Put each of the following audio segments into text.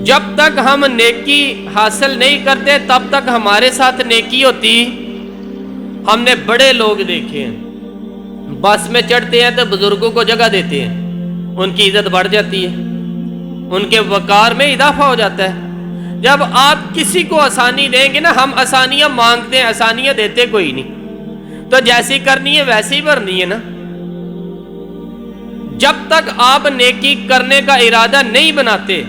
جب تک ہم نیکی حاصل نہیں کرتے تب تک ہمارے ساتھ نیکی ہوتی. ہم نے بڑے لوگ دیکھے ہیں، بس میں چڑھتے ہیں تو بزرگوں کو جگہ دیتے ہیں، ان کی عزت بڑھ جاتی ہے، ان کے وقار میں اضافہ ہو جاتا ہے. جب آپ کسی کو آسانی دیں گے نا، ہم آسانیاں مانگتے ہیں، آسانیاں دیتے کوئی نہیں، تو جیسی کرنی ہے ویسی بھرنی ہے نا. جب تک آپ نیکی کرنے کا ارادہ نہیں بناتے،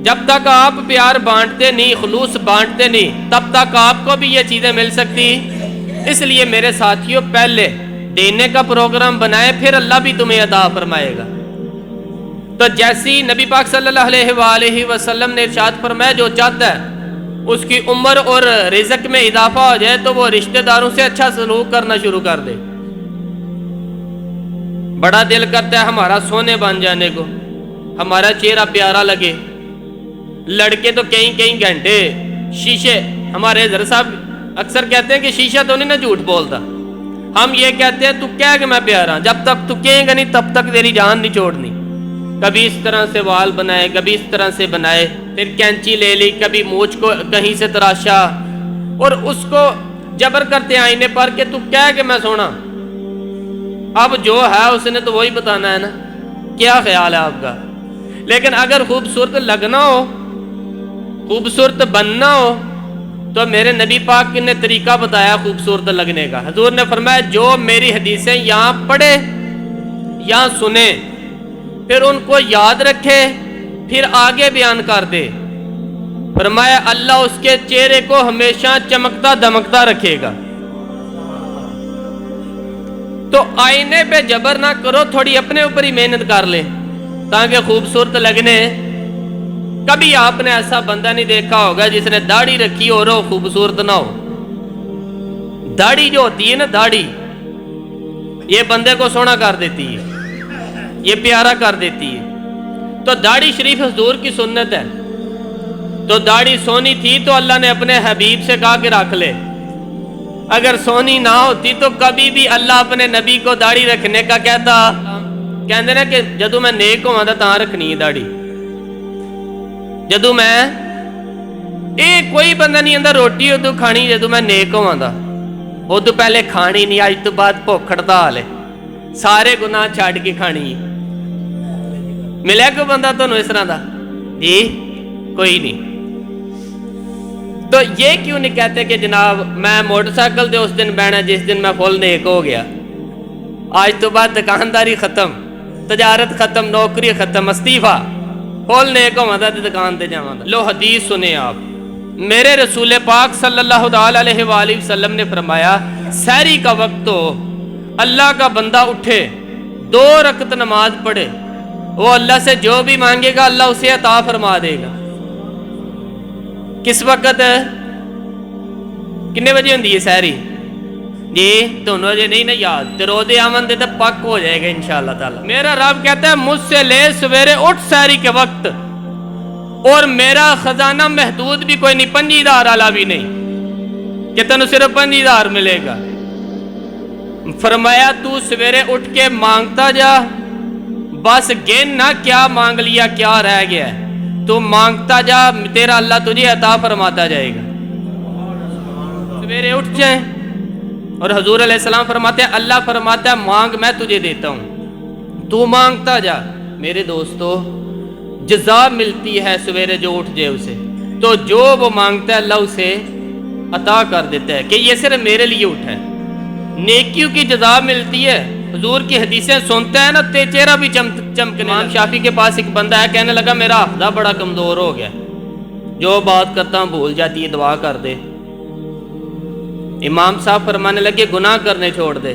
جب تک آپ پیار بانٹتے نہیں، خلوص بانٹتے نہیں، تب تک آپ کو بھی یہ چیزیں مل سکتی. اس لیے میرے ساتھیوں، پہلے دینے کا پروگرام بنائے، پھر اللہ بھی تمہیں عطا فرمائے گا. تو جیسی نبی پاک صلی اللہ علیہ وآلہ وسلم نے ارشاد فرمایا، جو چاہتا ہے اس کی عمر اور رزق میں اضافہ ہو جائے تو وہ رشتہ داروں سے اچھا سلوک کرنا شروع کر دے. بڑا دل کرتا ہے ہمارا سونے بن جانے کو، ہمارا چہرہ پیارا لگے. لڑکے تو کئی گھنٹے شیشے، ہمارے حضرت صاحب اکثر کہتے ہیں کہ شیشہ تو نہیں نا جھوٹ بولتا. ہم یہ کہتے ہیں تو کہہ کہ میں پیارا، جب تک تو کہیں گا نہیں تب تک تیری جان نہیں چھوڑنی. کبھی اس طرح سے وال بنائے، کبھی اس طرح سے بنائے، پھر کینچی لے لی، کبھی مونچھ کو کہیں سے تراشا، اور اس کو جبر کرتے آئینے پر کہ تو کہہ کہ میں سونا. اب جو ہے اس نے تو وہی بتانا ہے نا. کیا خیال ہے آپ کا؟ لیکن اگر خوبصورت لگنا ہو، خوبصورت بننا ہو، تو میرے نبی پاک نے طریقہ بتایا خوبصورت لگنے کا. حضور نے فرمایا جو میری حدیثیں یہاں پڑھے یہاں سنے، پھر ان کو یاد رکھے، پھر آگے بیان کر دے، فرمایا اللہ اس کے چہرے کو ہمیشہ چمکتا دمکتا رکھے گا. تو آئینے پہ جبر نہ کرو، تھوڑی اپنے اوپر ہی محنت کر لے تاکہ خوبصورت لگنے. کبھی آپ نے ایسا بندہ نہیں دیکھا ہوگا جس نے داڑھی رکھی اور وہ خوبصورت نہ ہو. داڑھی جو ہوتی ہے نا، داڑھی یہ بندے کو سونا کر دیتی ہے، یہ پیارا کر دیتی ہے. تو داڑھی شریف حضور کی سنت ہے. تو داڑھی سونی تھی تو اللہ نے اپنے حبیب سے کہا کہ رکھ لے. اگر سونی نہ ہوتی تو کبھی بھی اللہ اپنے نبی کو داڑھی رکھنے کا کہتا. کہندے نا کہ جدو میں نیک ہوا تھا تاں رکھنی ہے داڑھی. جدو میں کوئی بندہ نہیں اندر روٹی ادو کھانی جدو میں نیک ہوا تھا، ادو پہلے کھانی نہیں، اج تو بعد بھوک ہڑتال ہے، سارے گناہ چھاڑ کے کھانی. ملے کوئی بندہ تمہیں اس طرح دا؟ جی کوئی نہیں. تو یہ کیوں نہیں کہتے کہ جناب میں موٹر سائیکل دے اس دن بہنا جس دن میں فل نیک ہو گیا، آج تو بعد دکانداری ختم، تجارت ختم، نوکری ختم، استعفیٰ، فل نیک ہوا تھا دکان تے جاواں. لو حدیث سنیں آپ. میرے رسول پاک صلی اللہ علیہ وآلہ وسلم نے فرمایا سحری کا وقت ہو، اللہ کا بندہ اٹھے، 2 رکعت نماز پڑھے، وہ اللہ سے جو بھی مانگے گا اللہ اسے عطا فرما دے گا. کس وقت ہے؟ کتنے بجے ہوندی ہے سحری؟ جی دونوں بجے نہیں نا یاد، تے روزے آمن دے تے پک ہو جائے گا انشاءاللہ تعالی. میرا رب کہتا ہے مجھ سے لے سویرے اٹھ سحری کے وقت، اور میرا خزانہ محدود بھی کوئی نہیں، 5000 والا بھی نہیں کہ تینوں صرف 5000 ملے گا. فرمایا تو سویرے اٹھ کے مانگتا جا، بس گن نہ کیا مانگ لیا کیا رہ گیا ہے، تو مانگتا جا، تیرا اللہ تجھے عطا فرماتا جائے گا. سویرے اٹھ جائیں، اور حضور علیہ السلام فرماتے ہیں اللہ فرماتا ہے مانگ میں تجھے دیتا ہوں، تو مانگتا جا. میرے دوستو جزا ملتی ہے سویرے جو اٹھ جائے اسے، تو جو وہ مانگتا ہے اللہ اسے عطا کر دیتا ہے کہ یہ صرف میرے لیے اٹھا ہے. نیکیوں کی جزا ملتی ہے. حضور کی حدیثیں سنتا ہے نا تے چہرہ بھی چمکنے. امام شافعی کے پاس ایک بندہ ہے، کہنے لگا میرا حافظہ بڑا کمزور ہو گیا، جو بات کرتا ہوں بھول جاتی ہے، دعا کر دے. امام صاحب فرمانے لگے گناہ کرنے چھوڑ دے،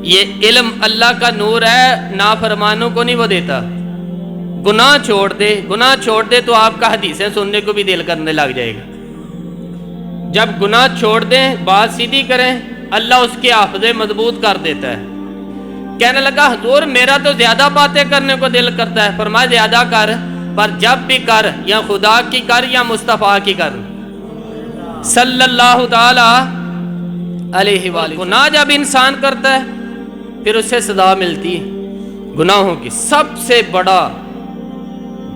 یہ علم اللہ کا نور ہے، نافرمانوں کو نہیں وہ دیتا. گناہ چھوڑ دے، گناہ چھوڑ دے تو آپ کا حدیثیں سننے کو بھی دل کرنے لگ جائے گا. جب گناہ چھوڑ دیں، بات سیدھی کریں، اللہ اس کے حافظے مضبوط کر دیتا ہے. کہنے لگا حضور میرا تو زیادہ باتیں کرنے کو دل کرتا ہے. فرمایا زیادہ کر، پر جب بھی کر یا خدا کی کر یا مصطفیٰ کی کر صلی اللہ تعالی علیہ وآلہ. گناہ جب انسان کرتا ہے پھر اسے سزا ملتی ہے. گناہوں کی سب سے بڑا